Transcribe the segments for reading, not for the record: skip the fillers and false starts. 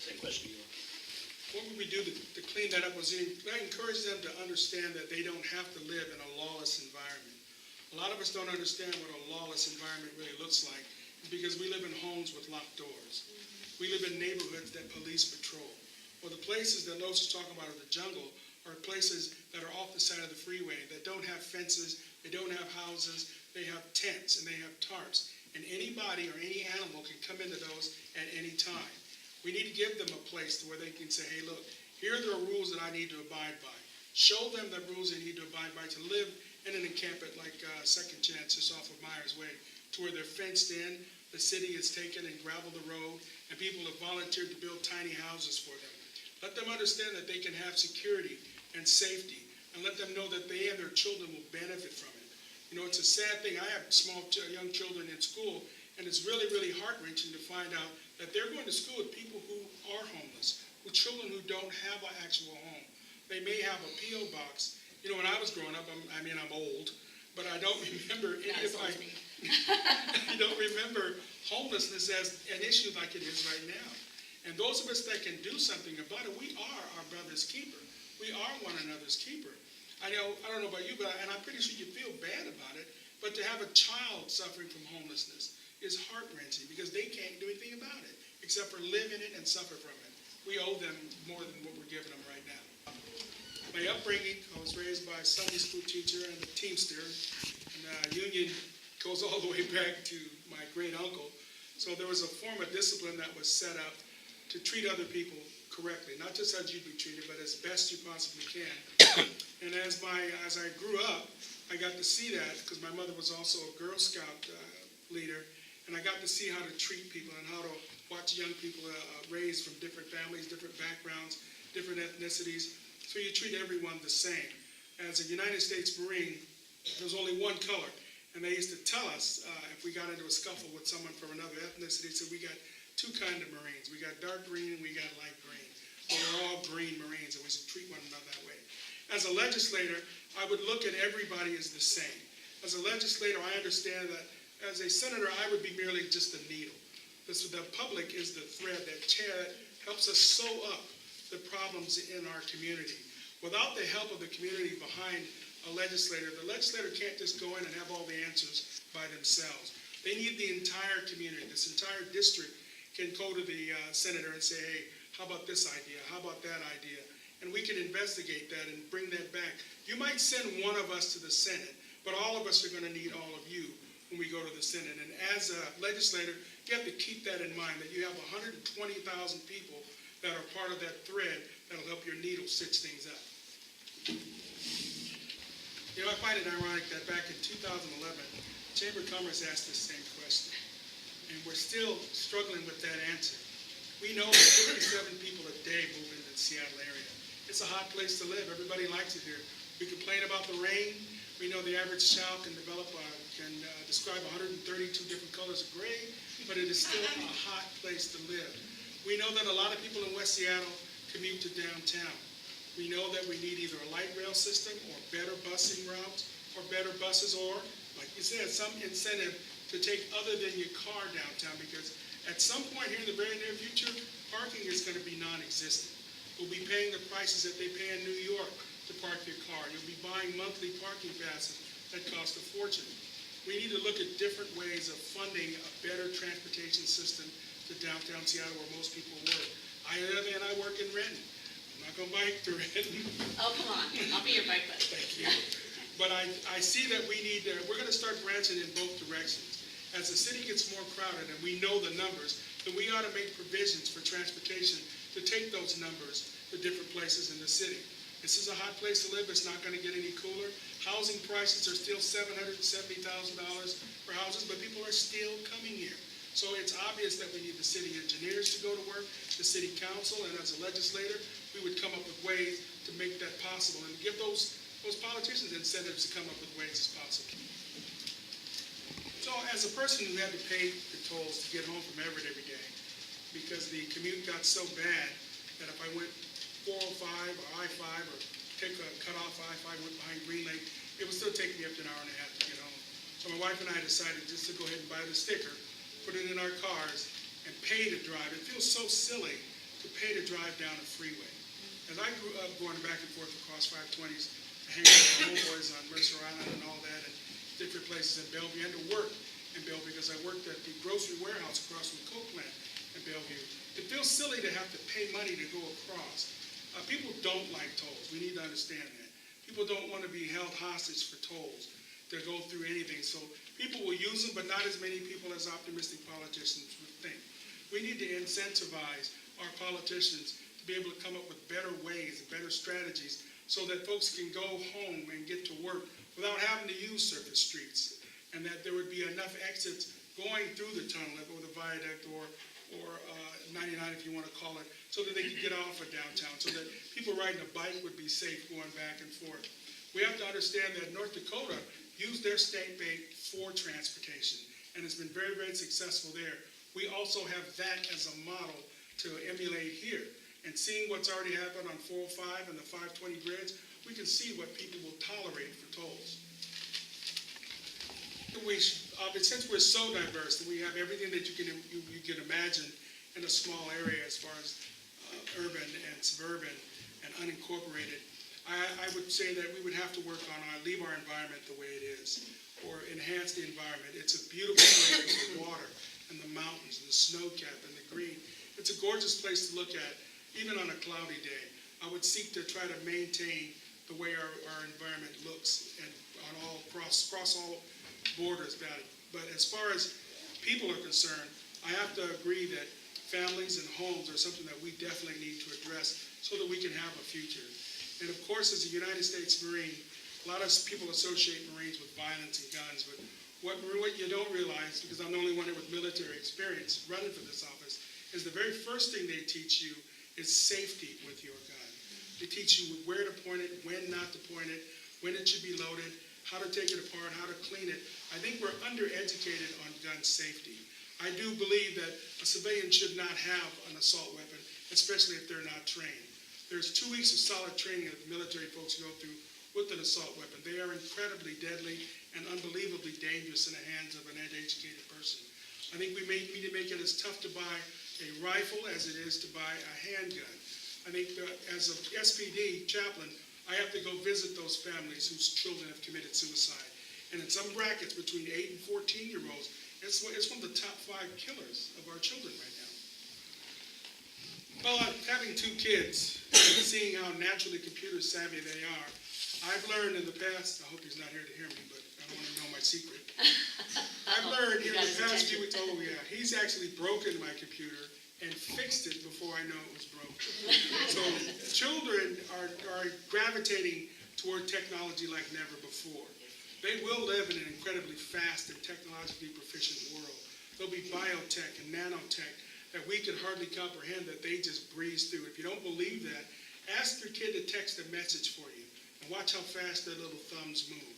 Same question. What would we do to clean that up? I encourage them to understand that they don't have to live in a lawless environment. A lot of us don't understand what a lawless environment really looks like because we live in homes with locked doors. We live in neighborhoods that police patrol. Well, the places that Los is talking about in the jungle are places that are off the side of the freeway that don't have fences, they don't have houses, they have tents and they have tarps. And anybody or any animal can come into those at any time. We need to give them a place where they can say, hey, look, here are the rules that I need to abide by. Show them the rules they need to abide by to live in an encampment like Second Chance, just off of Myers Way, to where they're fenced in, the city has taken and graveled the road, and people have volunteered to build tiny houses for them. Let them understand that they can have security and safety, and let them know that they and their children will benefit from it. You know, it's a sad thing. I have young children in school, and it's really, really heart-wrenching to find out that they're going to school with people who are homeless, with children who don't have an actual home. They may have a P.O. box. You know, when I was growing up, I'm old, but I don't remember I don't remember homelessness as an issue like it is right now. And those of us that can do something about it, we are our brother's keeper. We are one another's keeper. I don't know about you, and I'm pretty sure you feel bad about it, but to have a child suffering from homelessness is heart-wrenching because they can't do anything about it except for live in it and suffer from it. We owe them more than what we're giving them right now. My upbringing, I was raised by a Sunday school teacher and a Teamster, and union goes all the way back to my great-uncle. So there was a form of discipline that was set up to treat other people correctly, not just as you'd be treated, but as best you possibly can. And as I grew up, I got to see that because my mother was also a Girl Scout leader, and I got to see how to treat people and how to watch young people raised from different families, different backgrounds, different ethnicities. So you treat everyone the same. As a United States Marine, there was only one color, and they used to tell us if we got into a scuffle with someone from another ethnicity, so we got two kinds of Marines. We got dark green and we got light green. Well, we're all green Marines, and we should treat one another that way. As a legislator, I would look at everybody as the same. As a legislator, I understand that as a senator, I would be merely just a needle. The public is the thread that helps us sew up the problems in our community. Without the help of the community behind a legislator, the legislator can't just go in and have all the answers by themselves. They need the entire community. This entire district can go to the senator and say, hey, how about this idea? How about that idea? And we can investigate that and bring that back. You might send one of us to the Senate, but all of us are going to need all of you when we go to the Senate. And as a legislator, you have to keep that in mind, that you have 120,000 people that are part of that thread that'll help your needle stitch things up. You know, I find it ironic that back in 2011, the Chamber of Commerce asked this same question, and we're still struggling with that answer. We know that 57 people a day move into the Seattle area. It's a hot place to live. Everybody likes it here. We complain about the rain. We know the average child can describe 132 different colors of gray, but it is still a hot place to live. We know that a lot of people in West Seattle commute to downtown. We know that we need either a light rail system or better busing routes or better buses or, like you said, some incentive to take other than your car downtown, because at some point here in the very near future, parking is going to be non-existent. We'll be paying the prices that they pay in New York to park your car. You'll be buying monthly parking passes that cost a fortune. We need to look at different ways of funding a better transportation system to downtown Seattle where most people work. I work in Renton. I'm not going to bike to Renton. Oh, come on. I'll be your bike buddy. Thank you. But I see that we're going to start branching in both directions. As the city gets more crowded and we know the numbers, then we ought to make provisions for transportation to take those numbers to different places in the city. This is a hot place to live. It's not going to get any cooler. Housing prices are still $770,000 for houses, but people are still coming here. So it's obvious that we need the city engineers to go to work, the city council, and as a legislator, we would come up with ways to make that possible and give those politicians incentives to come up with ways as possible. So as a person who had to pay the tolls to get home from Everett every day, because the commute got so bad that if I went 405 or I-5 or cut off I-5, went behind Green Lake, it would still take me up to an hour and a half to get home. So my wife and I decided just to go ahead and buy the sticker, put it in our cars, and pay to drive. It feels so silly to to pay to drive down a freeway. As I grew up going back and forth across 520s, to hang out with my homeboys on Mercer Island and all that, and different places in Bellevue, and to work in Bellevue, because I worked at the grocery warehouse across from the Coke plant in Bellevue. It feels silly to have to pay money to go across. People don't like tolls. We need to understand that. People don't want to be held hostage for tolls to go through anything. So people will use them, but not as many people as optimistic politicians would think. We need to incentivize our politicians to be able to come up with better ways and better strategies so that folks can go home and get to work without having to use surface streets, and that there would be enough exits going through the tunnel or the viaduct or 99 if you want to call it, so that they could get off of downtown, so that people riding a bike would be safe going back and forth. We have to understand that North Dakota used their state bank for transportation, and it's been very, very successful there. We also have that as a model to emulate here. And seeing what's already happened on 405 and the 520 bridge, we can see what people will tolerate for tolls. Since we're so diverse, that we have everything that you can imagine in a small area as far as urban and suburban and unincorporated, I would say that we would have to work on leave our environment the way it is, or enhance the environment. It's a beautiful place with the water and the mountains and the snow cap and the green. It's a gorgeous place to look at, even on a cloudy day. I would seek to try to maintain the way our environment looks and cross all borders about it. But as far as people are concerned, I have to agree that families and homes are something that we definitely need to address so that we can have a future. And of course, as a United States Marine, a lot of people associate Marines with violence and guns, but what you don't realize, because I'm the only one here with military experience running for this office, is the very first thing they teach you is safety with your gun. They teach you where to point it, when not to point it, when it should be loaded, how to take it apart, how to clean it. I think we're undereducated on gun safety. I do believe that a civilian should not have an assault weapon, especially if they're not trained. There's 2 weeks of solid training that the military folks go through with an assault weapon. They are incredibly deadly and unbelievably dangerous in the hands of an uneducated person. I think we need to make it as tough to buy a rifle as it is to buy a handgun. I think that as an SPD chaplain, I have to go visit those families whose children have committed suicide. And in some brackets between 8 and 14-year-olds, it's one of the top 5 killers of our children right now. Well, having 2 kids, and seeing how naturally computer savvy they are, I've learned in the past, I hope he's not here to hear me, but I don't want to know my secret. I've learned in the past few weeks, oh yeah, he's actually broken my computer and fixed it before I know it was broken. So children are gravitating toward technology like never before. They will live in an incredibly fast and technologically proficient world. There'll be biotech and nanotech that we can hardly comprehend that they just breeze through. If you don't believe that, ask your kid to text a message for you and watch how fast their little thumbs move.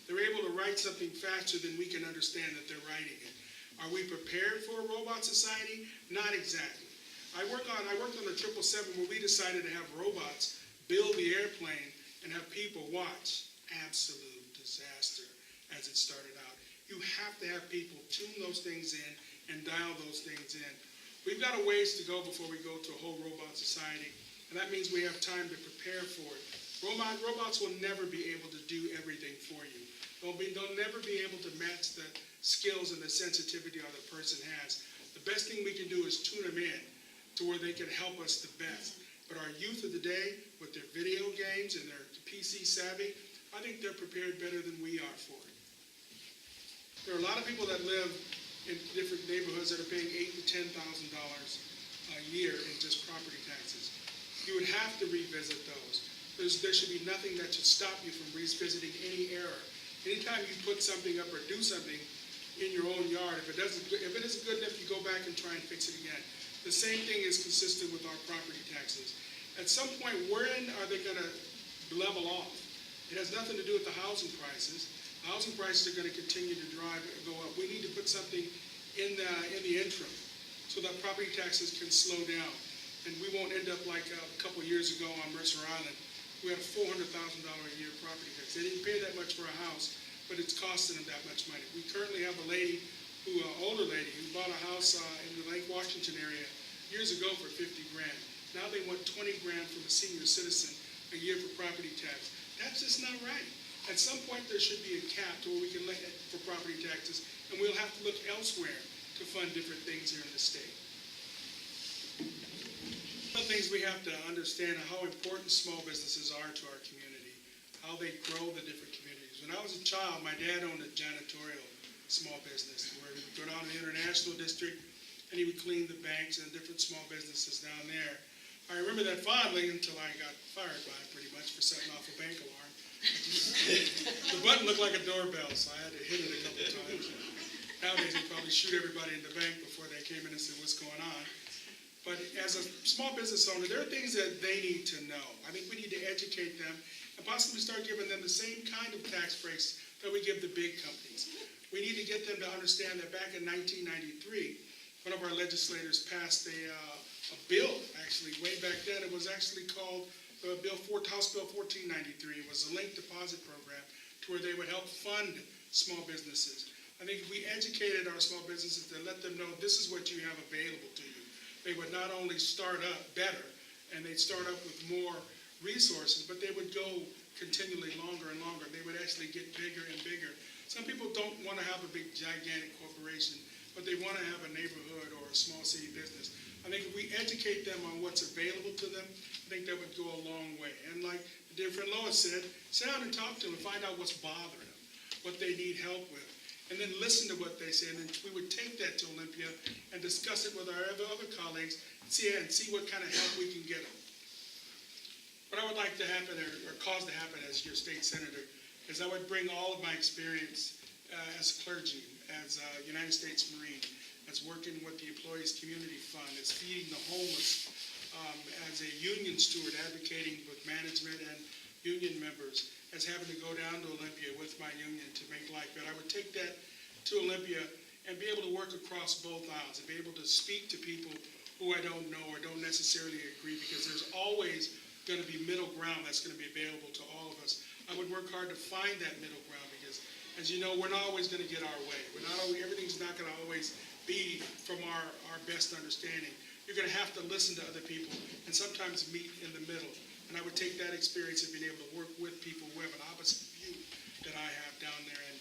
They're able to write something faster than we can understand that they're writing it. Are we prepared for a robot society? Not exactly. I worked on the 777 where we decided to have robots build the airplane and have people watch. Absolute disaster as it started out. You have to have people tune those things in and dial those things in. We've got a ways to go before we go to a whole robot society, and that means we have time to prepare for it. Robots will never be able to do everything for you. They'll never be able to match the skills and the sensitivity that a person has. The best thing we can do is tune them in to where they can help us the best. But our youth of the day, with their video games and their PC savvy, I think they're prepared better than we are for it. There are a lot of people that live in different neighborhoods that are paying $8,000 to $10,000 a year in just property taxes. You would have to revisit those. There should be nothing that should stop you from revisiting any error. Anytime you put something up or do something in your own yard, if it isn't good enough, you go back and try and fix it again. The same thing is consistent with our property taxes. At some point, when are they going to level off? It has nothing to do with the housing prices. The housing prices are going to continue to go up. We need to put something in the interim so that property taxes can slow down. And we won't end up like a couple of years ago on Mercer Island. We had a $400,000 a year property tax. They didn't pay that much for a house, but it's costing them that much money. We currently have a lady, older lady, who bought a house in the Lake Washington area years ago for $50,000. Now they want 20 grand from a senior citizen a year for property tax. That's just not right. At some point, there should be a cap to where we can look at for property taxes, and we'll have to look elsewhere to fund different things here in the state. One of the things we have to understand are how important small businesses are to our community, how they grow the different communities. When I was a child, my dad owned a janitorial small business where he would go down to the International District and he would clean the banks and different small businesses down there. I remember that fondly until I got fired by him pretty much for setting off a bank alarm. The button looked like a doorbell, so I had to hit it a couple times. Nowadays, they'd probably shoot everybody in the bank before they came in and said, what's going on? But as a small business owner, there are things that they need to know. I think we need to educate them and possibly start giving them the same kind of tax breaks that we give the big companies. We need to get them to understand that back in 1993, one of our legislators passed a bill, actually, way back then. It was actually called House Bill 1493. It was a link deposit program to where they would help fund small businesses. I think if we educated our small businesses to let them know this is what you have available to you, they would not only start up better, and they'd start up with more resources, but they would go continually longer and longer. They would actually get bigger and bigger. Some people don't want to have a big, gigantic corporation, but they want to have a neighborhood or a small city business. I think if we educate them on what's available to them, I think that would go a long way. And like dear friend Lois said, sit down and talk to them and find out what's bothering them, what they need help with, and then listen to what they say. And then we would take that to Olympia and discuss it with our other colleagues and see what kind of help we can get them. What I would like to happen or cause to happen as your state senator is I would bring all of my experience as clergy, as a United States Marine, as working with the Employees Community Fund, as feeding the homeless, as a union steward advocating with management and union members, as having to go down to Olympia with my union to make life better. I would take that to Olympia and be able to work across both aisles and be able to speak to people who I don't know or don't necessarily agree, because there's always going to be middle ground that's going to be available to all of us. I would work hard to find that middle ground because, as you know, we're not always going to get our way. Everything's not going to always be from our best understanding. You're going to have to listen to other people and sometimes meet in the middle. And I would take that experience of being able to work with people who have an opposite view that I have down there and